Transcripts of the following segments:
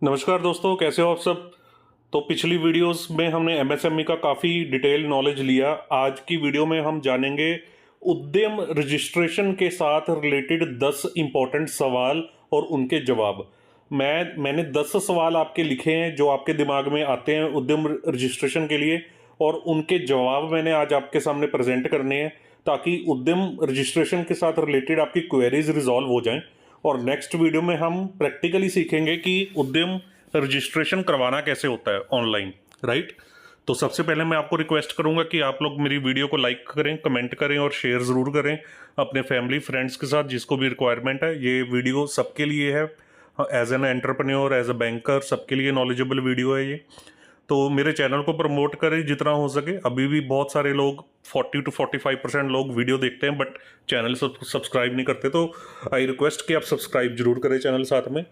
नमस्कार दोस्तों, कैसे हो आप सब। तो पिछली वीडियोस में हमने एमएसएमई का काफ़ी डिटेल नॉलेज लिया। आज की वीडियो में हम जानेंगे उद्यम रजिस्ट्रेशन के साथ रिलेटेड 10 इंपॉर्टेंट सवाल और उनके जवाब। मैंने 10 सवाल आपके लिखे हैं जो आपके दिमाग में आते हैं उद्यम रजिस्ट्रेशन के लिए, और उनके जवाब मैंने आज आपके सामने प्रेजेंट करने हैं ताकि उद्यम रजिस्ट्रेशन के साथ रिलेटेड आपकी क्वेरीज रिजॉल्व हो जाएं। और नेक्स्ट वीडियो में हम प्रैक्टिकली सीखेंगे कि उद्यम रजिस्ट्रेशन करवाना कैसे होता है ऑनलाइन, राइट। तो सबसे पहले मैं आपको रिक्वेस्ट करूंगा कि आप लोग मेरी वीडियो को लाइक करें, कमेंट करें और शेयर ज़रूर करें अपने फैमिली फ्रेंड्स के साथ जिसको भी रिक्वायरमेंट है। ये वीडियो सबके लिए है, as an entrepreneur, as a banker, सबके लिए नॉलेजेबल वीडियो है ये। तो मेरे चैनल को प्रमोट करें जितना हो सके। अभी भी बहुत सारे लोग 40 to 45% लोग वीडियो देखते हैं बट चैनल सब्सक्राइब नहीं करते, तो आई रिक्वेस्ट कि आप सब्सक्राइब जरूर करें चैनल साथ में।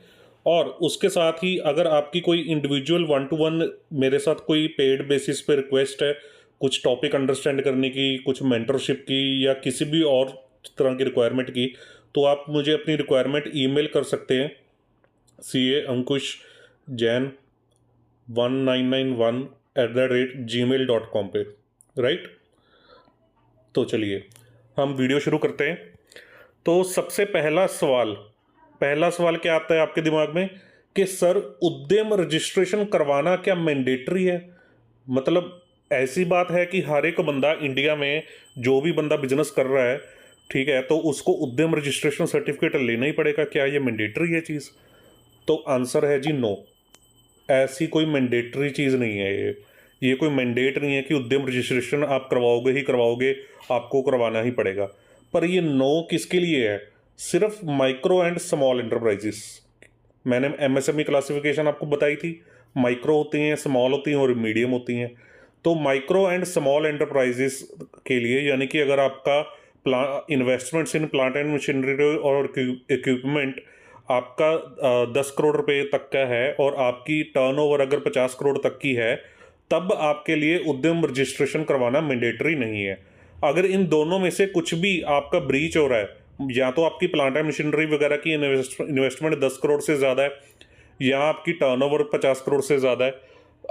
और उसके साथ ही अगर आपकी कोई इंडिविजुअल 1-to-1 मेरे साथ कोई पेड बेसिस पे रिक्वेस्ट है, कुछ टॉपिक अंडरस्टैंड करने की, कुछ मेंटरशिप की या किसी भी और तरह की रिक्वायरमेंट की, तो आप मुझे अपनी रिक्वायरमेंट ईमेल कर सकते हैं CA1991@gmail.com पे, राइट। तो चलिए हम वीडियो शुरू करते हैं। तो सबसे पहला सवाल क्या आता है आपके दिमाग में कि सर उद्यम रजिस्ट्रेशन करवाना क्या मैंडेटरी है। मतलब ऐसी बात है कि हर एक बंदा इंडिया में, जो भी बंदा बिजनेस कर रहा है, ठीक है, तो उसको उद्यम रजिस्ट्रेशन सर्टिफिकेट लेना ही पड़ेगा। क्या ये मैंडेटरी है चीज़? तो आंसर है जी नो। ऐसी कोई मैंडेटरी चीज़ नहीं है ये कोई मैंडेट नहीं है कि उद्यम रजिस्ट्रेशन आप करवाओगे ही करवाओगे, आपको करवाना ही पड़ेगा। पर ये नो किसके लिए है? सिर्फ माइक्रो एंड स्मॉल एंटरप्राइजेस। मैंने एमएसएमई क्लासिफिकेशन आपको बताई थी, माइक्रो होती हैं, स्मॉल होती हैं और मीडियम होती हैं। तो माइक्रो एंड स्मॉल एंटरप्राइजेस के लिए, यानी कि अगर आपका investments in plant and machinery और इक्विपमेंट आपका 10 करोड़ रुपए तक का है और आपकी टर्नओवर अगर 50 करोड़ तक की है, तब आपके लिए उद्यम रजिस्ट्रेशन करवाना मैंडेटरी नहीं है। अगर इन दोनों में से कुछ भी आपका ब्रीच हो रहा है, या तो आपकी प्लांट एंड मशीनरी वगैरह की इन्वेस्टमेंट 10 करोड़ से ज़्यादा है या आपकी टर्नओवर 50 करोड़ से ज़्यादा है,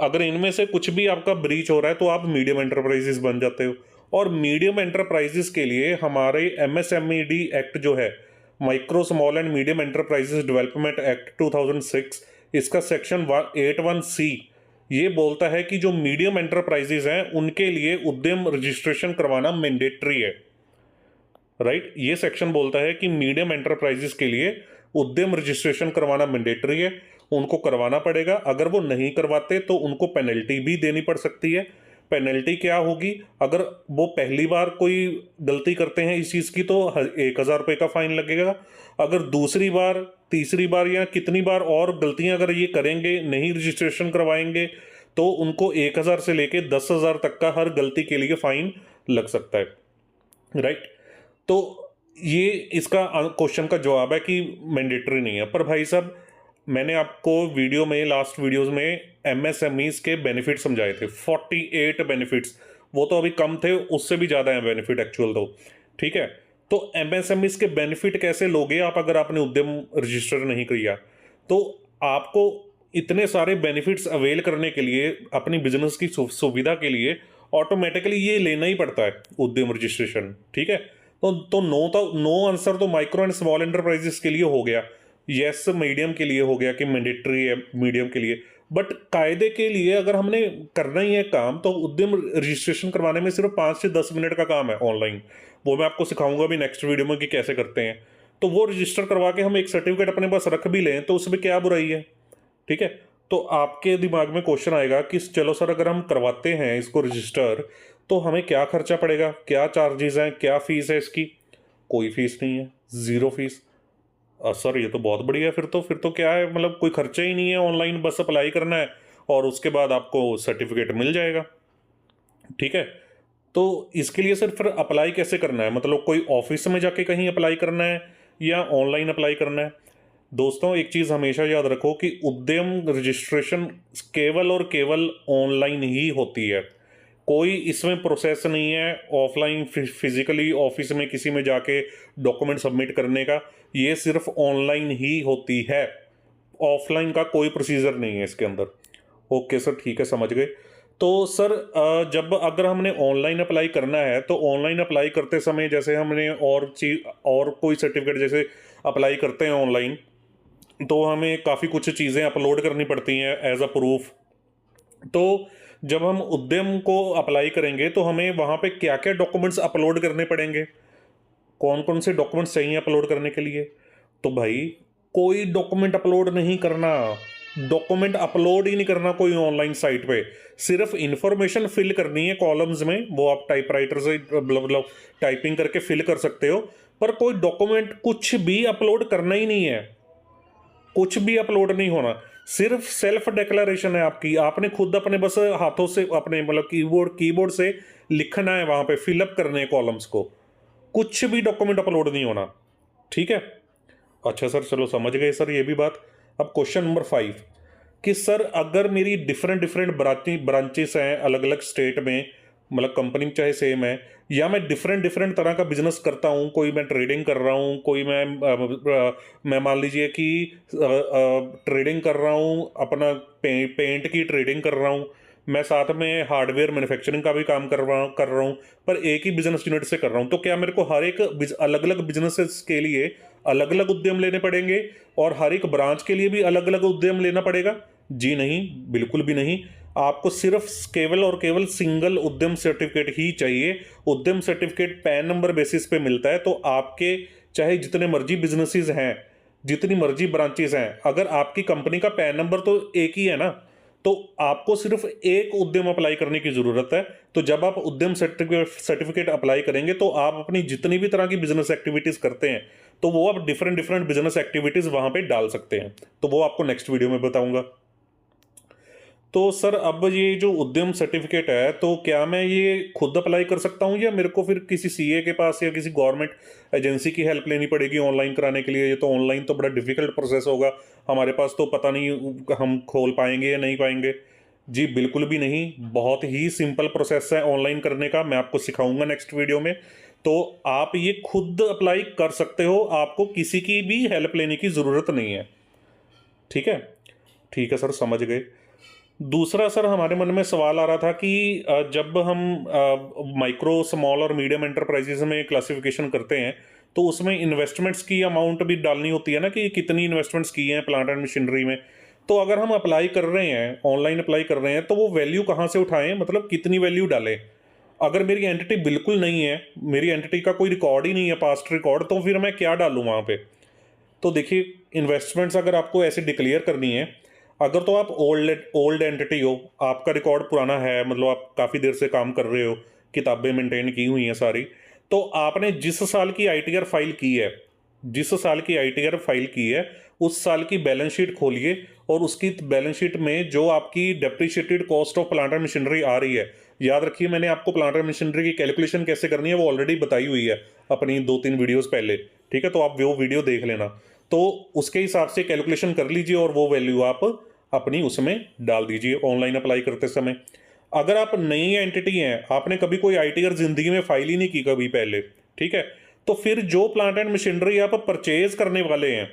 अगर इनमें से कुछ भी आपका ब्रीच हो रहा है तो आप मीडियम एंटरप्राइजेस बन जाते हो। और मीडियम एंटरप्राइजेस के लिए हमारे एमएसएमईडी एक्ट जो है, micro small and medium enterprises development act 2006, इसका सेक्शन 81C ये बोलता है कि जो मीडियम एंटरप्राइजेस हैं उनके लिए उद्यम रजिस्ट्रेशन करवाना मैंडेटरी है, राइट। ये सेक्शन बोलता है कि मीडियम एंटरप्राइजेस के लिए उद्यम रजिस्ट्रेशन करवाना मैंडेटरी है, उनको करवाना पड़ेगा। अगर वो नहीं करवाते तो उनको पेनल्टी भी देनी पड़ सकती है। पेनल्टी क्या होगी? अगर वो पहली बार कोई गलती करते हैं इस चीज़ की तो 1,000 रुपये का फाइन लगेगा। अगर दूसरी बार, तीसरी बार या कितनी बार और गलतियां अगर ये करेंगे, नहीं रजिस्ट्रेशन करवाएंगे, तो उनको 1,000 से लेके 10,000 तक का हर गलती के लिए फाइन लग सकता है, राइट। तो ये इसका क्वेश्चन का जवाब है कि मैंडेटरी नहीं है। पर भाई साहब, मैंने आपको वीडियो में, लास्ट वीडियोस में एमएसएमईज के बेनिफिट समझाए थे, 48 बेनिफिट्स। वो तो अभी कम थे, उससे भी ज़्यादा है बेनिफिट एक्चुअल तो, ठीक है। तो एमएसएमईज के बेनिफिट कैसे लोगे आप अगर आपने उद्यम रजिस्टर नहीं किया? तो आपको इतने सारे बेनिफिट्स अवेल करने के लिए, अपनी बिजनेस की सुविधा के लिए ऑटोमेटिकली ये लेना ही पड़ता है उद्यम रजिस्ट्रेशन, ठीक है। तो नो आंसर तो माइक्रो एंड स्मॉल एंटरप्राइजेस के लिए हो गया, यस मीडियम के लिए हो गया कि मैंडेटरी है मीडियम के लिए। बट कायदे के लिए अगर हमने करना ही है काम, तो उद्यम रजिस्ट्रेशन करवाने में सिर्फ 5 से 10 मिनट का काम है ऑनलाइन। वो मैं आपको सिखाऊंगा भी नेक्स्ट वीडियो में कि कैसे करते हैं। तो वो रजिस्टर करवा के हम एक सर्टिफिकेट अपने पास रख भी लें तो उसमें क्या बुराई है, ठीक है। तो आपके दिमाग में क्वेश्चन आएगा कि चलो सर, अगर हम करवाते हैं इसको रजिस्टर तो हमें क्या खर्चा पड़ेगा, क्या चार्जेस हैं, क्या फीस है इसकी? कोई फीस नहीं है, ज़ीरो फीस। सर ये तो बहुत बढ़िया है। फिर तो क्या है, मतलब कोई खर्चा ही नहीं है, ऑनलाइन बस अप्लाई करना है और उसके बाद आपको सर्टिफिकेट मिल जाएगा, ठीक है। तो इसके लिए सर फिर अप्लाई कैसे करना है? मतलब कोई ऑफिस में जाके कहीं अप्लाई करना है या ऑनलाइन अप्लाई करना है? दोस्तों एक चीज़ हमेशा याद रखो कि उद्यम रजिस्ट्रेशन केवल और केवल ऑनलाइन ही होती है। कोई इसमें प्रोसेस नहीं है ऑफलाइन फिजिकली ऑफिस में किसी में जाके डॉक्यूमेंट सबमिट करने का। ये सिर्फ ऑनलाइन ही होती है। ऑफलाइन का कोई प्रोसीजर नहीं है इसके अंदर। ओके सर, ठीक है, समझ गए। तो सर जब अगर हमने ऑनलाइन अप्लाई करना है तो ऑनलाइन अप्लाई करते समय जैसे हमने और चीज और कोई सर्टिफिकेट जैसे अप्लाई करते हैं ऑनलाइन, तो हमें काफ़ी कुछ चीज़ें अपलोड करनी पड़ती हैं एज अ प्रूफ। तो जब हम उद्यम को अप्लाई करेंगे तो हमें वहाँ पे क्या क्या डॉक्यूमेंट्स अपलोड करने पड़ेंगे, कौन कौन से डॉक्यूमेंट्स चाहिए अपलोड करने के लिए? तो भाई कोई डॉक्यूमेंट अपलोड नहीं करना, डॉक्यूमेंट अपलोड ही नहीं करना कोई ऑनलाइन साइट पे। सिर्फ इंफॉर्मेशन फिल करनी है कॉलम्स में, वो आप टाइपराइटर से मतलब टाइपिंग करके फिल कर सकते हो, पर कोई डॉक्यूमेंट कुछ भी अपलोड करना ही नहीं है, कुछ भी अपलोड नहीं होना। सिर्फ सेल्फ डिक्लेरेशन है आपकी, आपने खुद अपने बस हाथों से अपने मतलब कीबोर्ड से लिखना है, वहां पे फिलअप करने हैं कॉलम्स को, कुछ भी डॉक्यूमेंट अपलोड नहीं होना। ठीक है, अच्छा सर, चलो समझ गए सर ये भी बात। अब क्वेश्चन नंबर 5 कि सर अगर मेरी डिफरेंट डिफरेंट ब्रांचेस हैं अलग अलग स्टेट में, मतलब कंपनी चाहे सेम है, या मैं डिफरेंट डिफरेंट तरह का बिजनेस करता हूँ, कोई मैं ट्रेडिंग कर रहा हूँ, कोई मैं मान लीजिए कि ट्रेडिंग कर रहा हूँ, अपना पेंट की ट्रेडिंग कर रहा हूँ, मैं साथ में हार्डवेयर मैन्युफैक्चरिंग का भी काम कर रहा हूँ, पर एक ही बिजनेस यूनिट से कर रहा हूँ। तो क्या मेरे को हर एक अलग अलग बिजनेसेस के लिए अलग अलग उद्यम लेने पड़ेंगे और हर एक ब्रांच के लिए भी अलग अलग उद्यम लेना पड़ेगा? जी नहीं, बिल्कुल भी नहीं। आपको सिर्फ केवल और केवल सिंगल उद्यम सर्टिफिकेट ही चाहिए। उद्यम सर्टिफिकेट पैन नंबर बेसिस पे मिलता है, तो आपके चाहे जितने मर्जी बिजनेसेस हैं, जितनी मर्जी ब्रांचेस हैं, अगर आपकी कंपनी का पैन नंबर तो एक ही है ना, तो आपको सिर्फ एक उद्यम अप्लाई करने की जरूरत है। तो जब आप उद्यम सर्टिफिकेट अप्लाई करेंगे तो आप अपनी जितनी भी तरह की बिजनेस एक्टिविटीज करते हैं, तो वो आप डिफरेंट डिफरेंट बिजनेस एक्टिविटीज वहां पे डाल सकते हैं। तो वो आपको नेक्स्ट वीडियो में बताऊंगा। तो सर अब ये जो उद्यम सर्टिफिकेट है, तो क्या मैं ये खुद अप्लाई कर सकता हूँ या मेरे को फिर किसी सीए के पास या किसी गवर्नमेंट एजेंसी की हेल्प लेनी पड़ेगी ऑनलाइन कराने के लिए? ये तो ऑनलाइन तो बड़ा डिफिकल्ट प्रोसेस होगा, हमारे पास तो पता नहीं हम खोल पाएंगे या नहीं पाएंगे। जी बिल्कुल भी नहीं, बहुत ही सिंपल प्रोसेस है ऑनलाइन करने का, मैं आपको सिखाऊंगा नेक्स्ट वीडियो में। तो आप ये खुद अप्लाई कर सकते हो, आपको किसी की भी हेल्प लेने की ज़रूरत नहीं है। ठीक है, ठीक है सर, समझ गए। दूसरा सर हमारे मन में सवाल आ रहा था कि जब हम माइक्रो स्मॉल और मीडियम एंटरप्राइजेज में क्लासिफिकेशन करते हैं, तो उसमें इन्वेस्टमेंट्स की अमाउंट भी डालनी होती है ना, कि कितनी इन्वेस्टमेंट्स की हैं प्लांट एंड मशीनरी में। तो अगर हम अप्लाई कर रहे हैं, ऑनलाइन अप्लाई कर रहे हैं, तो वो वैल्यू कहाँ से उठाएं, मतलब कितनी वैल्यू डालें? अगर मेरी एंटिटी बिल्कुल नहीं है, मेरी एंटिटी का कोई रिकॉर्ड ही नहीं है, पास्ट रिकॉर्ड, तो फिर मैं क्या डालूँ वहाँ पे? तो देखिए, इन्वेस्टमेंट्स अगर आपको ऐसे डिक्लेयर करनी है, अगर तो आप ओल्ड एंटिटी हो, आपका रिकॉर्ड पुराना है, मतलब आप काफ़ी देर से काम कर रहे हो, किताबें मेंटेन की हुई हैं सारी, तो आपने जिस साल की आईटीआर फाइल की है, जिस साल की आईटीआर फाइल की है, उस साल की बैलेंस शीट खोलिए, और उसकी बैलेंस शीट में जो आपकी depreciated cost of plant and machinery आ रही है, याद रखिए मैंने आपको प्लांट एंड मशीनरी की कैलकुलेशन कैसे करनी है वो ऑलरेडी बताई हुई है अपनी 2-3 वीडियोस पहले। ठीक है, तो आप वो वीडियो देख लेना, तो उसके हिसाब से कैलकुलेशन कर लीजिए और वो वैल्यू आप अपनी उसमें डाल दीजिए ऑनलाइन अप्लाई करते समय। अगर आप नई एंटिटी हैं, आपने कभी कोई आईटीआर जिंदगी में फाइल ही नहीं की कभी पहले, ठीक है, तो फिर जो प्लांट एंड मशीनरी आप परचेज करने वाले हैं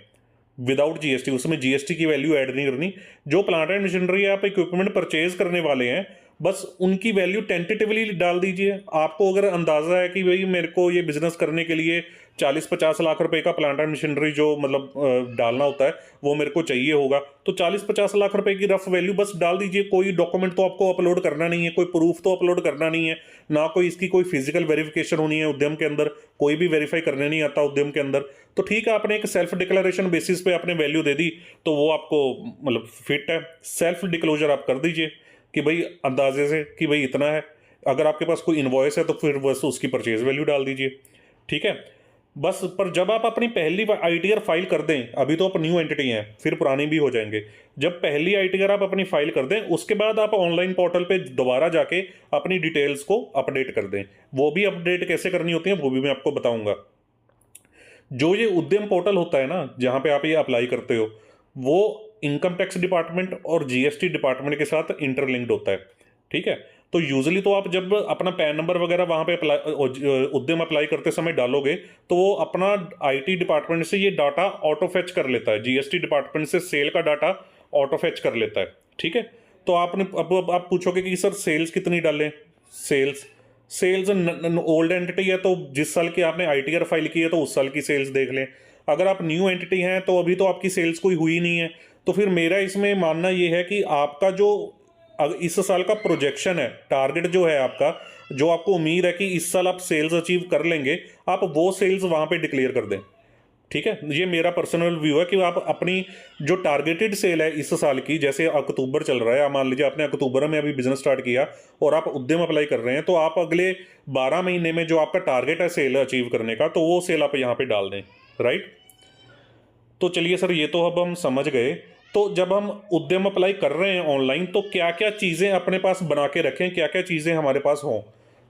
विदाउट जीएसटी, उसमें जीएसटी की वैल्यू ऐड नहीं करनी, जो प्लांट एंड मशीनरी आप इक्विपमेंट परचेज करने वाले हैं, बस उनकी वैल्यू टेंटेटिवली डाल दीजिए। आपको अगर अंदाजा है कि भाई मेरे को ये बिजनेस करने के लिए 40-50 लाख रुपए का प्लांट एंड मशीनरी जो मतलब डालना होता है वो मेरे को चाहिए होगा, तो 40-50 लाख रुपए की रफ वैल्यू बस डाल दीजिए। कोई डॉक्यूमेंट तो आपको अपलोड करना नहीं है, कोई प्रूफ तो अपलोड करना नहीं है, ना कोई इसकी कोई फिजिकल वेरिफिकेशन होनी है उद्यम के अंदर, कोई भी वेरीफाई करने नहीं आता उद्यम के अंदर। तो ठीक है, आपने एक सेल्फ डिक्लेरेशन बेसिस पे आपने वैल्यू दे दी, तो वो आपको मतलब फिट है। सेल्फ डिक्लोजर आप कर दीजिए कि भाई अंदाजे से कि भाई इतना है। अगर आपके पास कोई इन्वॉइस है तो फिर बस उसकी परचेज वैल्यू डाल दीजिए। ठीक है, बस। पर जब आप अपनी पहली आईटीआर फाइल कर दें, अभी तो आप न्यू एंटिटी हैं, फिर पुरानी भी हो जाएंगे, जब पहली आईटीआर आप अपनी फाइल कर दें, उसके बाद आप ऑनलाइन पोर्टल पे दोबारा जाके अपनी डिटेल्स को अपडेट कर दें। वो भी अपडेट कैसे करनी होती है वो भी मैं आपको बताऊंगा। जो ये उद्यम पोर्टल होता है ना, जहां पे आप ये अप्लाई करते हो, वो इनकम टैक्स डिपार्टमेंट और जीएसटी डिपार्टमेंट के साथ इंटरलिंक्ड होता है। ठीक है, तो यूजली तो आप जब अपना पैन नंबर वगैरह वहाँ पे उद्यम अप्लाई करते समय डालोगे तो वो अपना आईटी डिपार्टमेंट से ये डाटा ऑटो फेच कर लेता है, जीएसटी डिपार्टमेंट से सेल का डाटा ऑटो फेच कर लेता है। ठीक है, तो आपने अब आप पूछोगे कि सर सेल्स कितनी डालें। सेल्स सेल्स ओल्ड एंटिटी है तो जिस साल की आपने आईटीआर फाइल की है तो उस साल की सेल्स देख लें। अगर आप न्यू एंटिटी हैं तो अभी तो आपकी सेल्स कोई हुई नहीं है, तो फिर मेरा इसमें मानना ये है कि आपका जो इस साल का प्रोजेक्शन है, टारगेट जो है आपका, जो आपको उम्मीद है कि इस साल आप सेल्स अचीव कर लेंगे, आप वो सेल्स वहां पे डिक्लेयर कर दें। ठीक है, ये मेरा पर्सनल व्यू है कि आप अपनी जो टारगेटेड सेल है इस साल की, जैसे अक्टूबर चल रहा है, मान लीजिए आपने अक्टूबर में अभी बिजनेस स्टार्ट किया और आप उद्यम अप्लाई कर रहे हैं, तो आप अगले 12 महीने में जो आपका टारगेट है सेल अचीव करने का, तो वो सेल आप यहाँ पे डाल दें। राइट, तो चलिए सर ये तो अब हम समझ गए। तो जब हम उद्यम अप्लाई कर रहे हैं ऑनलाइन तो क्या क्या चीज़ें अपने पास बना के रखें, क्या क्या चीज़ें हमारे पास हों।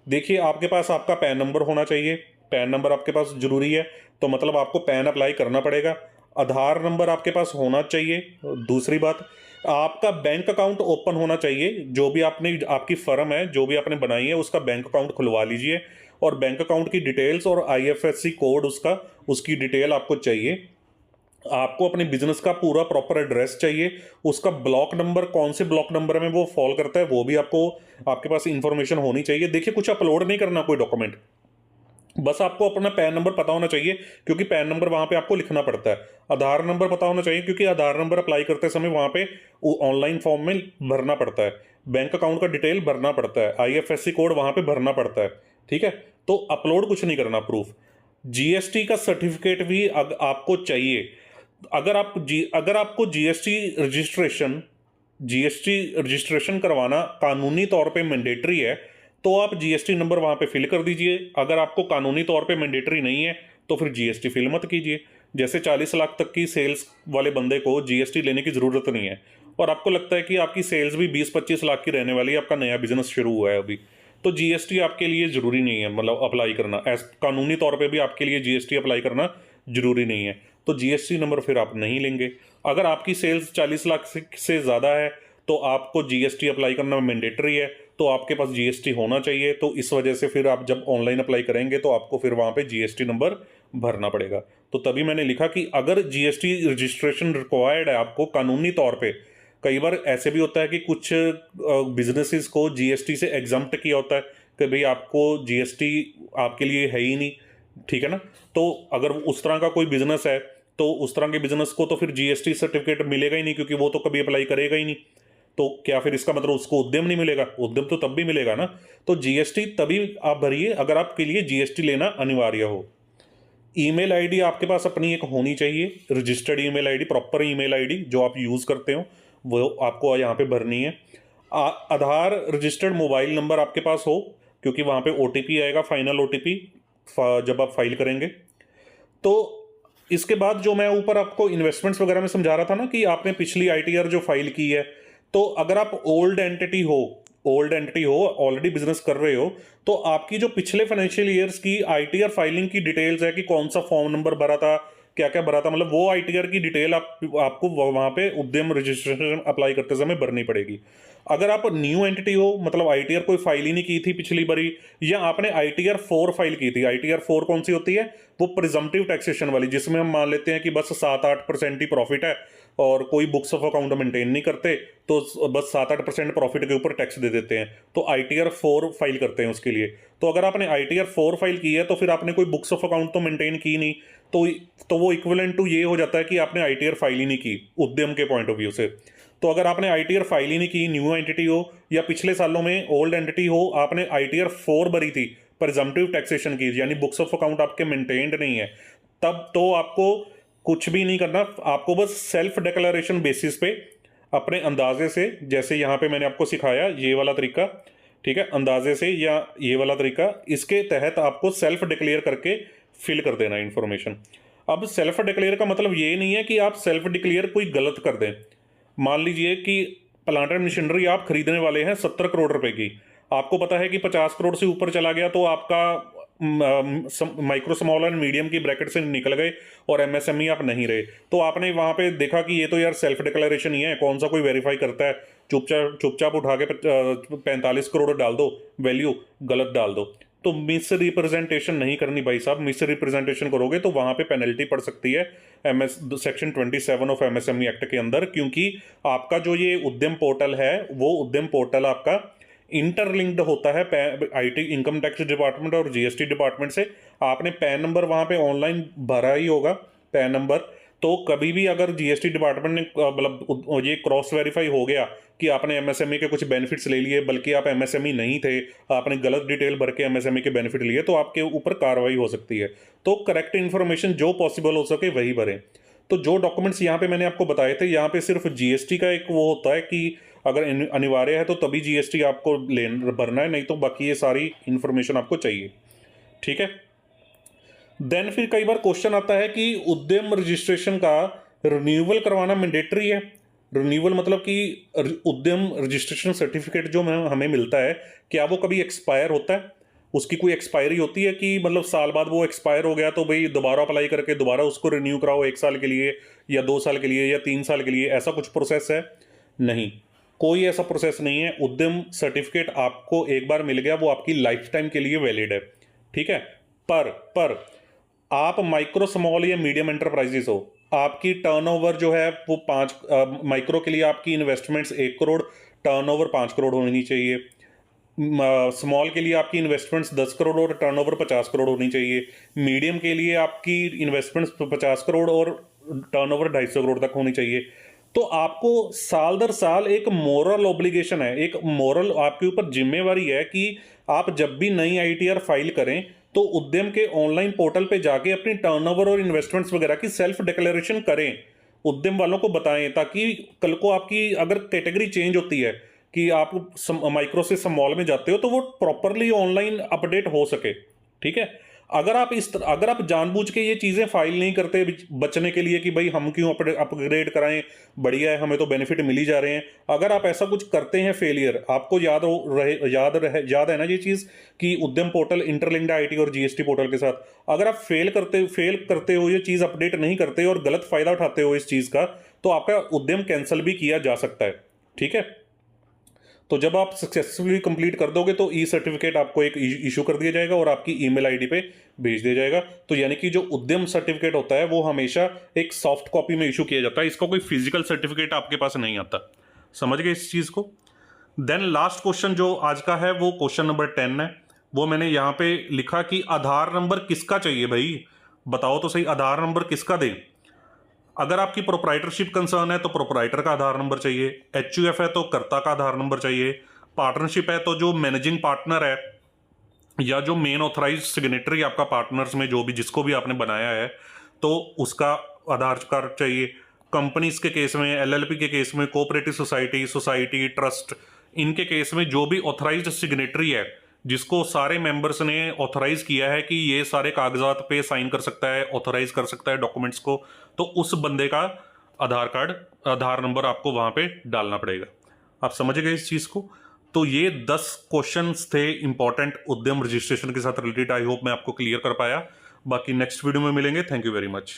देखिए, आपके पास आपका पैन नंबर होना चाहिए, पैन नंबर आपके पास जरूरी है, तो मतलब आपको पैन अप्लाई करना पड़ेगा। आधार नंबर आपके पास होना चाहिए। दूसरी बात, आपका बैंक अकाउंट ओपन होना चाहिए, जो भी आपने आपकी फर्म है जो भी आपने बनाई है उसका बैंक अकाउंट खुलवा लीजिए, और बैंक अकाउंट की डिटेल्स और आईएफएससी कोड उसका, उसकी डिटेल आपको चाहिए। आपको अपने बिजनेस का पूरा प्रॉपर एड्रेस चाहिए, उसका ब्लॉक नंबर कौन से ब्लॉक नंबर में वो फॉल करता है वो भी आपको, आपके पास इंफॉर्मेशन होनी चाहिए। देखिए, कुछ अपलोड नहीं करना कोई डॉक्यूमेंट, बस आपको अपना पैन नंबर पता होना चाहिए, क्योंकि पैन नंबर वहां पे आपको लिखना पड़ता है। आधार नंबर पता होना चाहिए, क्योंकि आधार नंबर अप्लाई करते समय वहां पे ऑनलाइन फॉर्म में भरना पड़ता है। बैंक अकाउंट का डिटेल भरना पड़ता है, आईएफएससी कोड वहां पे भरना पड़ता है। ठीक है, तो अपलोड कुछ नहीं करना। प्रूफ, जीएसटी का सर्टिफिकेट भी आपको चाहिए। अगर आपको जीएसटी रजिस्ट्रेशन करवाना कानूनी तौर पे मैंडेटरी है, तो आप जीएसटी नंबर वहां पे फिल कर दीजिए। अगर आपको कानूनी तौर पे मैंडेटरी नहीं है तो फिर जीएसटी फिल मत कीजिए। जैसे 40 लाख तक की सेल्स वाले बंदे को जीएसटी लेने की जरूरत नहीं है, और आपको लगता है कि आपकी सेल्स भी 20-25 लाख की रहने वाली है, आपका नया बिजनेस शुरू हुआ है अभी, तो जीएसटी आपके लिए जरूरी नहीं है, मतलब अप्लाई करना कानूनी तौर पे भी आपके लिए जीएसटी अप्लाई करना जरूरी नहीं है, तो जीएसटी नंबर फिर आप नहीं लेंगे। अगर आपकी सेल्स 40 लाख से ज़्यादा है तो आपको जीएसटी अप्लाई करना मैंडेटरी है, तो आपके पास जीएसटी होना चाहिए। तो इस वजह से फिर आप जब ऑनलाइन अप्लाई करेंगे तो आपको फिर वहाँ पे जीएसटी नंबर भरना पड़ेगा। तो तभी मैंने लिखा कि अगर जीएसटी रजिस्ट्रेशन रिक्वायर्ड है आपको कानूनी तौर पे, कई बार ऐसे भी होता है कि कुछ बिजनेसेस को जीएसटी से एग्जम्प्ट किया होता है कि भाई आपको जीएसटी आपके लिए है ही नहीं। ठीक है ना, तो अगर उस तरह का कोई बिजनेस है तो उस तरह के बिजनेस को तो फिर जीएसटी सर्टिफिकेट मिलेगा ही नहीं, क्योंकि वो तो कभी अप्लाई करेगा ही नहीं। तो क्या फिर इसका मतलब उसको उद्यम नहीं मिलेगा? उद्यम तो तब भी मिलेगा ना। तो जीएसटी तभी आप भरिए अगर आपके लिए जीएसटी लेना अनिवार्य हो। ईमेल आईडी आपके पास अपनी एक होनी चाहिए, registered email ID, proper email ID जो आप यूज़ करते हो वो आपको यहाँ पे भरनी है। आधार रजिस्टर्ड मोबाइल नंबर आपके पास हो, क्योंकि वहाँ पे ओटीपी आएगा, फाइनल ओटीपी जब आप फाइल करेंगे। तो इसके बाद जो मैं ऊपर आपको इन्वेस्टमेंट्स वगैरह में समझा रहा था ना कि आपने पिछली आईटीआर जो फाइल की है, तो अगर आप ओल्ड एंटिटी हो ऑलरेडी बिजनेस कर रहे हो, तो आपकी जो पिछले फाइनेंशियल ईयर्स की आईटीआर फाइलिंग की डिटेल्स है कि कौन सा फॉर्म नंबर भरा था, क्या क्या भरा था, मतलब वो आईटीआर की डिटेल आपको वहां पे उद्यम रजिस्ट्रेशन अप्लाई करते समय भरनी पड़ेगी। अगर आप न्यू एंटिटी हो, मतलब आईटीआर कोई फाइल ही नहीं की थी पिछली बारी, या आपने आईटीआर 4 फाइल की थी। आईटीआर 4 कौन सी होती है? वो प्रिजम्पटिव टैक्सेशन वाली, जिसमें हम मान लेते हैं कि बस 7-8% ही प्रॉफिट है और कोई बुक्स ऑफ अकाउंट मेंटेन नहीं करते, तो बस 7-8% प्रॉफिट के ऊपर टैक्स दे देते हैं, तो आईटीआर 4 फाइल करते हैं उसके लिए। तो अगर आपने आईटीआर 4 फाइल की है तो फिर आपने कोई बुक्स ऑफ अकाउंट तो मेंटेन की नहीं, तो वो इक्विवेलेंट टू ये हो जाता है कि आपने आईटीआर फाइल ही नहीं की उद्यम के पॉइंट ऑफ व्यू से। तो अगर आपने आईटीआर फाइल ही नहीं की, न्यू एंटिटी हो या पिछले सालों में ओल्ड एंटिटी हो, आपने आईटीआर 4 भरी थी प्रिजम्पटिव टैक्सेशन की, यानी बुक्स ऑफ अकाउंट आपके मेंटेन्ड नहीं है, तब तो आपको कुछ भी नहीं करना। आपको बस सेल्फ डिक्लेरेशन बेसिस पे अपने अंदाजे से, जैसे यहाँ पे मैंने आपको सिखाया ये वाला तरीका, ठीक है, अंदाजे से या ये वाला तरीका, इसके तहत आपको सेल्फ डिक्लेयर करके फिल कर देना इन्फॉर्मेशन। अब सेल्फ डिक्लेयर का मतलब ये नहीं है कि आप सेल्फ डिक्लेयर कोई गलत कर दें। मान लीजिए कि प्लांट एंड मशीनरी आप खरीदने वाले हैं 70 करोड़ रुपए की, आपको पता है कि 50 करोड़ से ऊपर चला गया तो आपका माइक्रो स्मॉल एंड मीडियम की ब्रैकेट से निकल गए और एमएसएमई आप नहीं रहे, तो आपने वहां पे देखा कि ये तो यार सेल्फ डिक्लेरेशन ही है, कौन सा कोई वेरीफाई करता है, चुपचाप चुपचाप उठा के 45 करोड़ डाल दो, वैल्यू गलत डाल दो। तो मिस रिप्रेजेंटेशन नहीं करनी भाई साहब, मिस रिप्रेजेंटेशन करोगे तो वहां पे पेनल्टी पड़ सकती है MS section 27 of MSME act के अंदर, क्योंकि आपका जो ये उद्यम पोर्टल है वो उद्यम पोर्टल आपका इंटरलिंक्ड होता है आईटी इनकम टैक्स डिपार्टमेंट और जीएसटी डिपार्टमेंट से। आपने पैन नंबर वहां पे ऑनलाइन भरा ही होगा, पैन नंबर, तो कभी भी अगर जीएसटी डिपार्टमेंट ने मतलब ये क्रॉस वेरीफाई हो गया कि आपने एमएसएमई के कुछ बेनिफिट्स ले लिए बल्कि आप एमएसएमई नहीं थे, आपने गलत डिटेल भर के एमएसएमई के बेनिफिट लिए, तो आपके ऊपर कार्रवाई हो सकती है। तो करेक्ट इन्फॉर्मेशन जो पॉसिबल हो सके वही भरें। तो जो डॉक्यूमेंट्स यहाँ पे मैंने आपको बताए थे, यहाँ पे सिर्फ जीएसटी का एक वो होता है कि अगर अनिवार्य है तो तभी जीएसटी आपको भरना है, नहीं तो बाकी ये सारी इंफॉर्मेशन आपको चाहिए। ठीक है। देन फिर कई बार क्वेश्चन आता है कि उद्यम रजिस्ट्रेशन का रिन्यूअल करवाना मैंडेटरी है। रिन्यूअल मतलब कि उद्यम रजिस्ट्रेशन सर्टिफिकेट जो हमें मिलता है, क्या वो कभी एक्सपायर होता है? उसकी कोई एक्सपायरी होती है कि मतलब साल बाद वो एक्सपायर हो गया तो भाई दोबारा अप्लाई करके दोबारा उसको रिन्यू कराओ 1 साल के लिए या 2 साल के लिए या 3 साल के लिए, ऐसा कुछ प्रोसेस है? नहीं, कोई ऐसा प्रोसेस नहीं है। उद्यम सर्टिफिकेट आपको एक बार मिल गया, वो आपकी लाइफ टाइम के लिए वैलिड है। ठीक है। पर आप माइक्रो स्मॉल या मीडियम एंटरप्राइजेस हो, आपकी टर्नओवर जो है वो 5 माइक्रो के लिए आपकी इन्वेस्टमेंट्स 1 करोड़, टर्नओवर 5 करोड़ होनी चाहिए। स्मॉल के लिए आपकी इन्वेस्टमेंट्स 10 करोड़ और टर्नओवर 50 करोड़ होनी चाहिए। मीडियम के लिए आपकी इन्वेस्टमेंट्स 50 करोड़ और टर्नओवर 250 करोड़ तक होनी चाहिए। तो आपको साल दर साल एक मोरल ऑब्लिगेशन है, एक मोरल आपके ऊपर जिम्मेवारी है कि आप जब भी नई आईटीआर फाइल करें तो उद्यम के ऑनलाइन पोर्टल पे जाके अपनी टर्नओवर और इन्वेस्टमेंट्स वगैरह की सेल्फ डिक्लेरेशन करें, उद्यम वालों को बताएं, ताकि कल को आपकी अगर कैटेगरी चेंज होती है कि आप माइक्रो से स्मॉल में जाते हो तो वो प्रॉपरली ऑनलाइन अपडेट हो सके। ठीक है। अगर आप जानबूझ के ये चीजें फाइल नहीं करते बचने के लिए कि भाई हम क्यों अपग्रेड कराएं, बढ़िया है हमें तो बेनिफिट मिल ही जा रहे हैं, अगर आप ऐसा कुछ करते हैं फेलियर, आपको याद है ना ये चीज कि उद्यम पोर्टल इंटरलिंक्ड आईटी और जीएसटी पोर्टल के साथ, अगर आप फेल करते हो, ये चीज अपडेट नहीं करते और गलत फायदा उठाते हो इस चीज का, तो आपका उद्यम कैंसिल भी किया जा सकता है। ठीक है। तो जब आप सक्सेसफुली कंप्लीट कर दोगे तो ई सर्टिफिकेट आपको एक इशू कर दिया जाएगा और आपकी ईमेल आईडी पे भेज दिया जाएगा। तो यानी कि जो उद्यम सर्टिफिकेट होता है वो हमेशा एक सॉफ्ट कॉपी में इशू किया जाता है, इसका कोई फिजिकल सर्टिफिकेट आपके पास नहीं आता। समझ गए इस चीज को? देन लास्ट क्वेश्चन जो आज का है वो क्वेश्चन नंबर 10 है। वो मैंने यहाँ पे लिखा कि आधार नंबर किसका चाहिए भाई, बताओ तो सही, आधार नंबर किसका दें? अगर आपकी प्रोप्राइटरशिप कंसर्न है तो प्रोप्राइटर का आधार नंबर चाहिए, एचयूएफ है तो कर्ता का आधार नंबर चाहिए, पार्टनरशिप है तो जो मैनेजिंग पार्टनर है या जो मेन ऑथराइज सिग्नेटरी आपका पार्टनर्स में जो भी जिसको भी आपने बनाया है तो उसका आधार कार्ड चाहिए। कंपनीज के केस में, एलएलपी के केस में, कोऑपरेटिव सोसाइटी, ट्रस्ट, इनके केस में जो भी ऑथराइज्ड सिग्नेटरी है जिसको सारे मेंबर्स ने ऑथराइज किया है कि ये सारे कागजात पे साइन कर सकता है, ऑथराइज कर सकता है डॉक्यूमेंट्स को, तो उस बंदे का आधार नंबर आपको वहां पे डालना पड़ेगा। आप समझ गए इस चीज को? तो ये 10 क्वेश्चंस थे इंपॉर्टेंट उद्यम रजिस्ट्रेशन के साथ रिलेटेड। आई होप मैं आपको क्लियर कर पाया। बाकी नेक्स्ट वीडियो में मिलेंगे। Thank you very much.